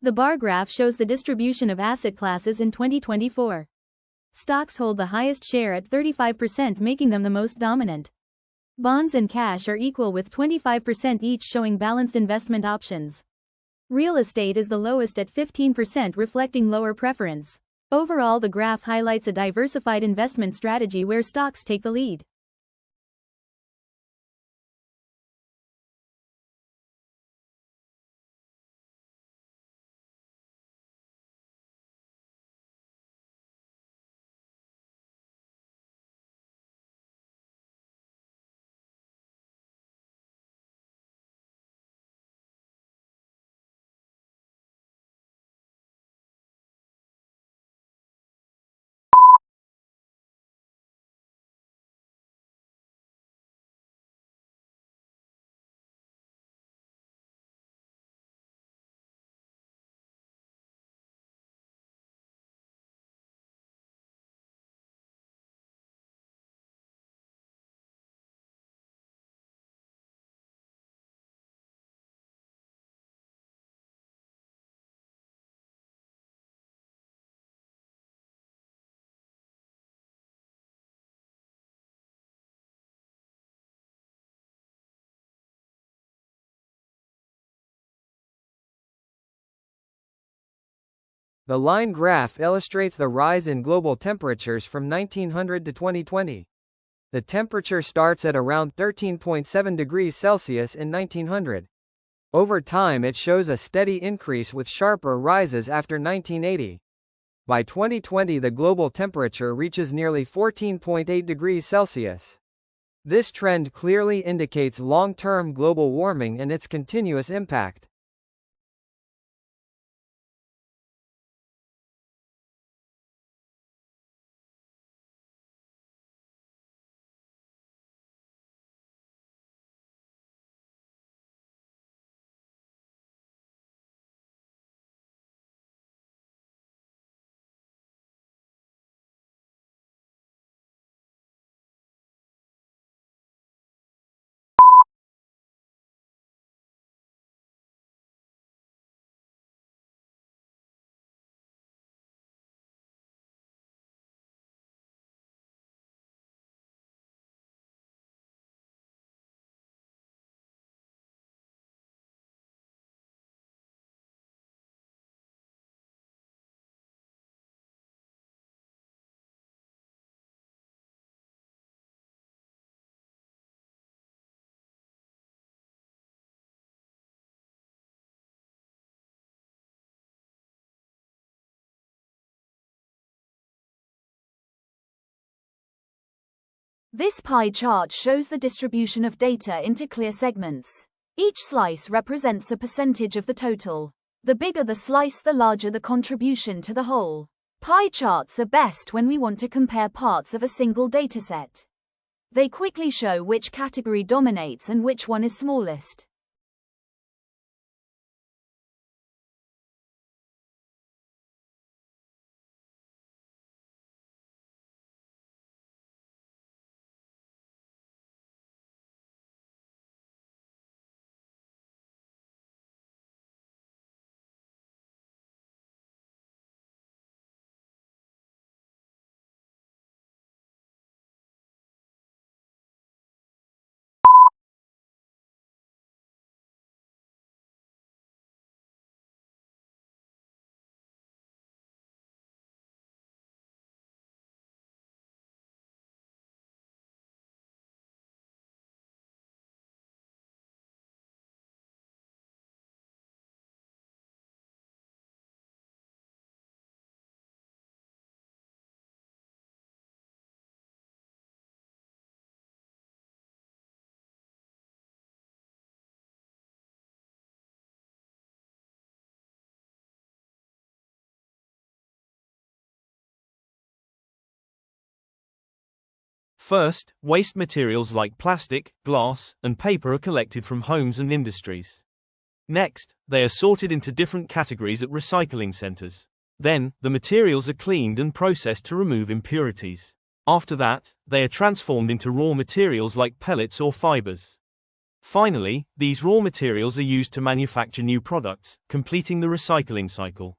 The bar graph shows the distribution of asset classes in 2024. Stocks hold the highest share at 35%, making them the most dominant. Bonds and cash are equal with 25% each, showing balanced investment options. Real estate is the lowest at 15%, reflecting lower preference. Overall, the graph highlights a diversified investment strategy where stocks take the lead. The line graph illustrates the rise in global temperatures from 1900 to 2020. The temperature starts at around 13.7 degrees Celsius in 1900. Over time it shows a steady increase with sharper rises after 1980. By 2020 the global temperature reaches nearly 14.8 degrees Celsius. This trend clearly indicates long-term global warming and its continuous impact. This pie chart shows the distribution of data into clear segments. Each slice represents a percentage of the total. The bigger the slice, the larger the contribution to the whole. Pie charts are best when we want to compare parts of a single dataset. They quickly show which category dominates and which one is smallest. First, waste materials like plastic, glass, and paper are collected from homes and industries. Next, they are sorted into different categories at recycling centers. Then, the materials are cleaned and processed to remove impurities. After that, they are transformed into raw materials like pellets or fibers. Finally, these raw materials are used to manufacture new products, completing the recycling cycle.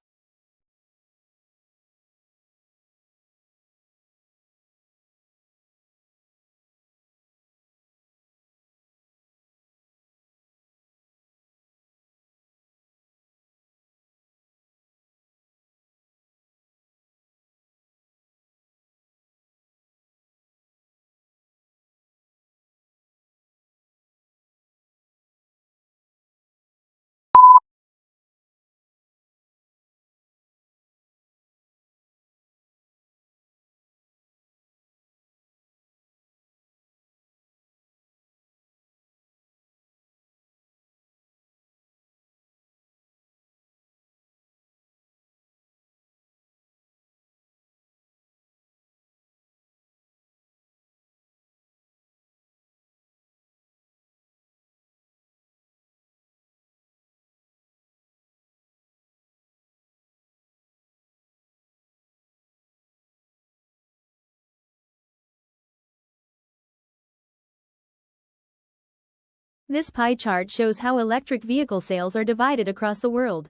This pie chart shows how electric vehicle sales are divided across the world.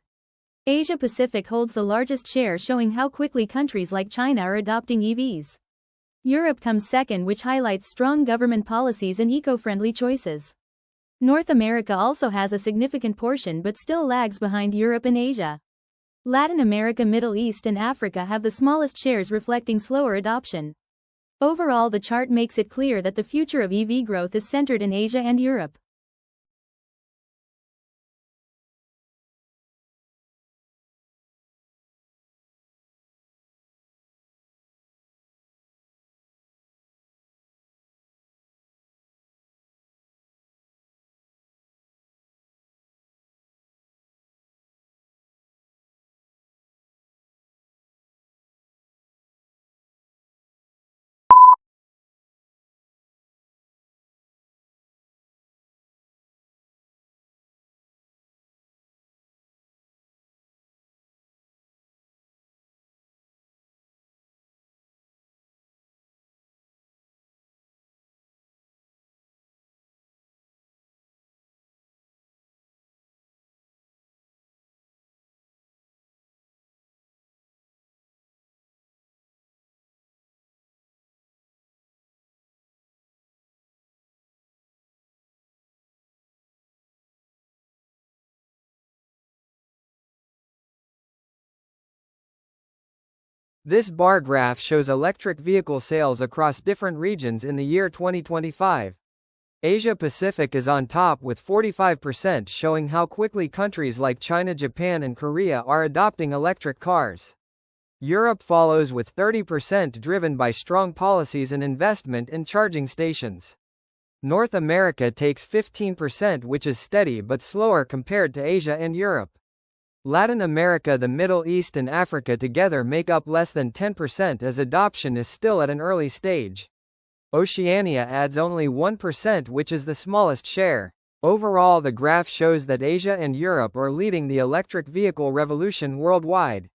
Asia Pacific holds the largest share, showing how quickly countries like China are adopting EVs. Europe comes second, which highlights strong government policies and eco-friendly choices. North America also has a significant portion but still lags behind Europe and Asia. Latin America, Middle East and Africa have the smallest shares, reflecting slower adoption. Overall, the chart makes it clear that the future of EV growth is centered in Asia and Europe. This bar graph shows electric vehicle sales across different regions in the year 2025. Asia Pacific is on top with 45%, showing how quickly countries like China, Japan and Korea are adopting electric cars. Europe follows with 30%, driven by strong policies and investment in charging stations. North America takes 15%, which is steady but slower compared to Asia and Europe. Latin America, the Middle East and Africa together make up less than 10%, as adoption is still at an early stage. Oceania adds only 1%, which is the smallest share. Overall, the graph shows that Asia and Europe are leading the electric vehicle revolution worldwide.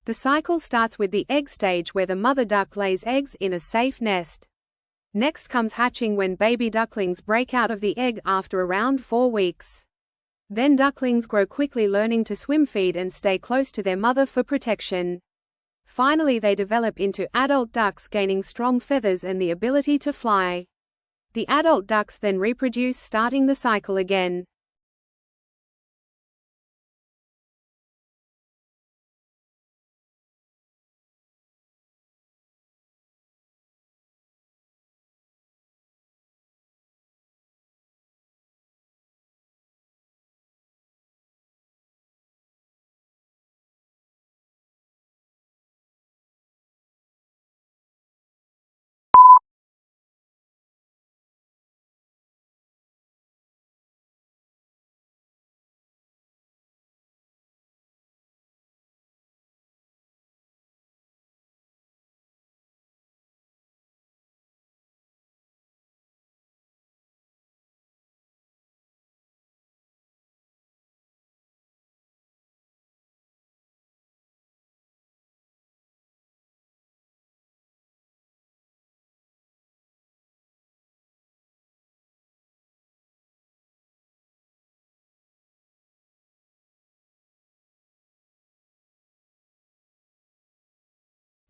The cycle starts with the egg stage, where the mother duck lays eggs in a safe nest. Next comes hatching, when baby ducklings break out of the egg after around 4 weeks. Then ducklings grow quickly, learning to swim, feed and stay close to their mother for protection. Finally, they develop into adult ducks, gaining strong feathers and the ability to fly. The adult ducks then reproduce, starting the cycle again.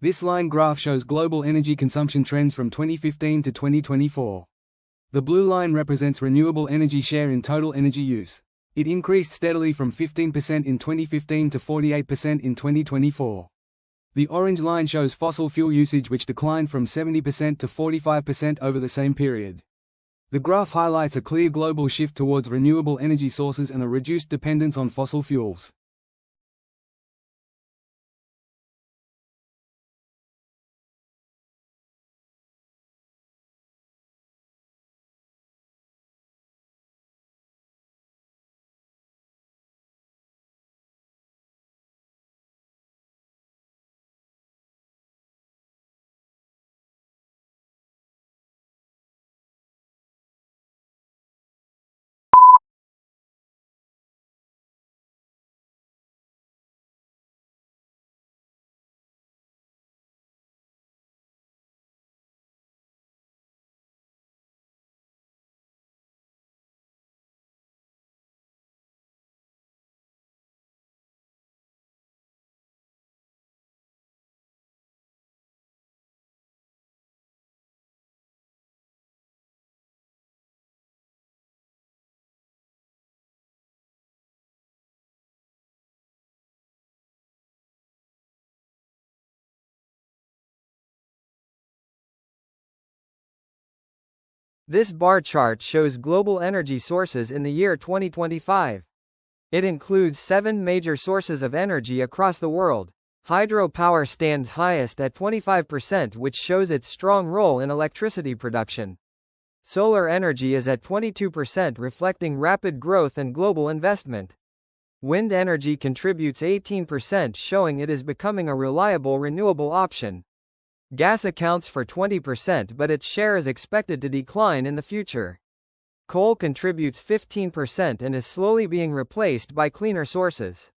This line graph shows global energy consumption trends from 2015 to 2024. The blue line represents renewable energy share in total energy use. It increased steadily from 15% in 2015 to 48% in 2024. The orange line shows fossil fuel usage, which declined from 70% to 45% over the same period. The graph highlights a clear global shift towards renewable energy sources and a reduced dependence on fossil fuels. This bar chart shows global energy sources in the year 2025. It includes 7 major sources of energy across the world. Hydropower stands highest at 25%, which shows its strong role in electricity production. Solar energy is at 22%, reflecting rapid growth and global investment. Wind energy contributes 18%, showing it is becoming a reliable renewable option. Gas accounts for 20%, but its share is expected to decline in the future. Coal contributes 15% and is slowly being replaced by cleaner sources.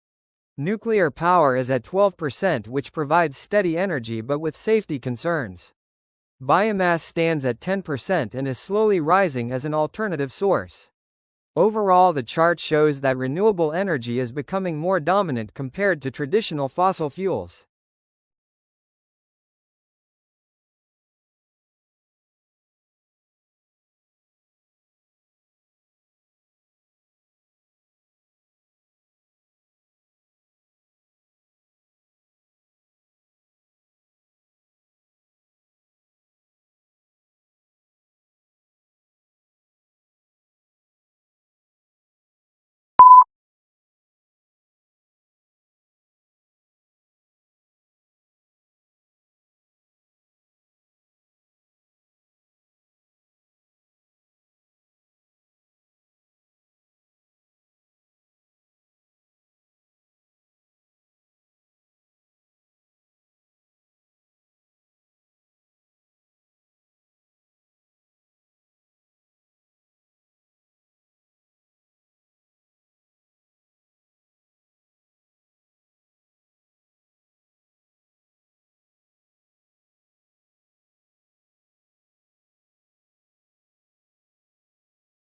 Nuclear power is at 12%, which provides steady energy but with safety concerns. Biomass stands at 10% and is slowly rising as an alternative source. Overall, the chart shows that renewable energy is becoming more dominant compared to traditional fossil fuels.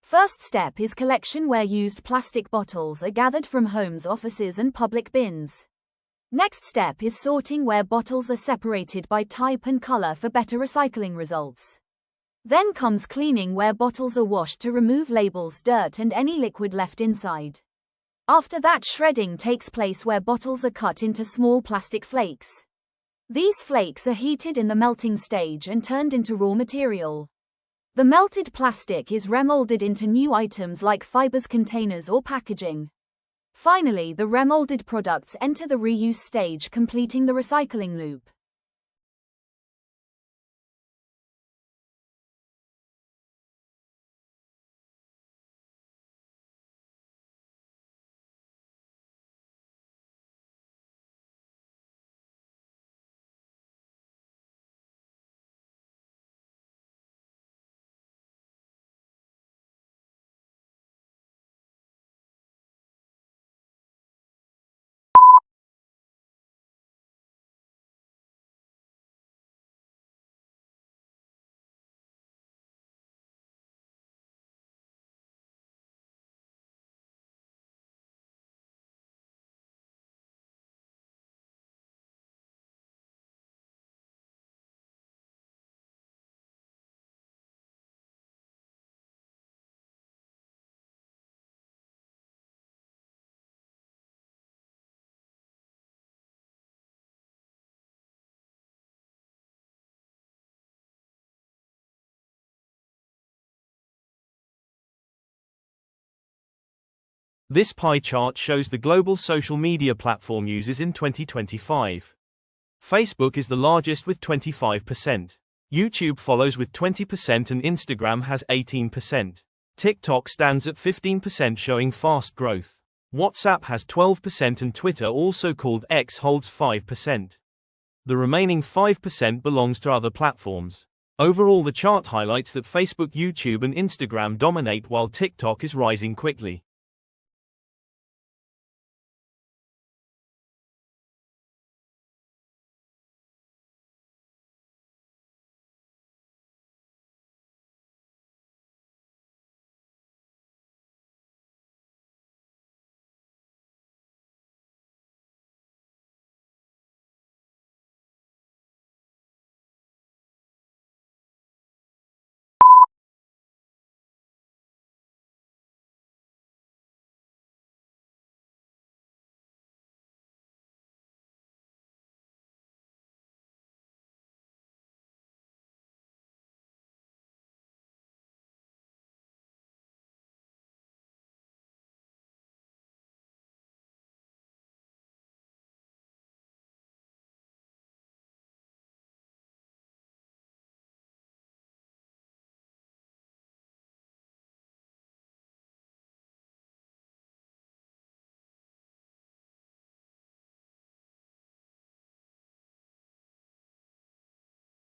First step is collection, where used plastic bottles are gathered from homes, offices and public bins. Next step is sorting, where bottles are separated by type and color for better recycling results. Then comes cleaning, where bottles are washed to remove labels, dirt and any liquid left inside. After that, shredding takes place, where bottles are cut into small plastic flakes. These flakes are heated in the melting stage and turned into raw material. The melted plastic is remolded into new items like fibers, containers or packaging. Finally, the remolded products enter the reuse stage, completing the recycling loop. This pie chart shows the global social media platform users in 2025. Facebook is the largest with 25%. YouTube follows with 20% and Instagram has 18%. TikTok stands at 15%, showing fast growth. WhatsApp has 12% and Twitter, also called X, holds 5%. The remaining 5% belongs to other platforms. Overall, the chart highlights that Facebook, YouTube and Instagram dominate while TikTok is rising quickly.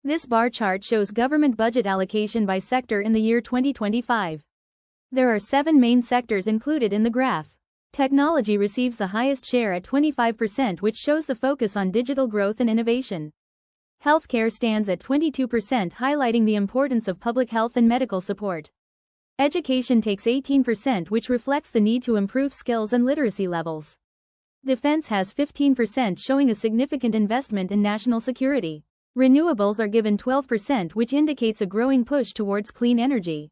This bar chart shows government budget allocation by sector in the year 2025. There are 7 main sectors included in the graph. Technology receives the highest share at 25%, which shows the focus on digital growth and innovation. Healthcare stands at 22%, highlighting the importance of public health and medical support. Education takes 18%, which reflects the need to improve skills and literacy levels. Defense has 15%, showing a significant investment in national security. Renewables are given 12%, which indicates a growing push towards clean energy.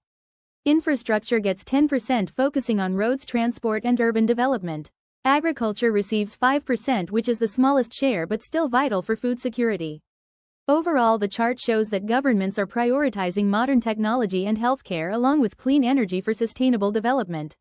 Infrastructure gets 10%, focusing on roads, transport and urban development. Agriculture receives 5%, which is the smallest share but still vital for food security. Overall, the chart shows that governments are prioritizing modern technology and healthcare along with clean energy for sustainable development.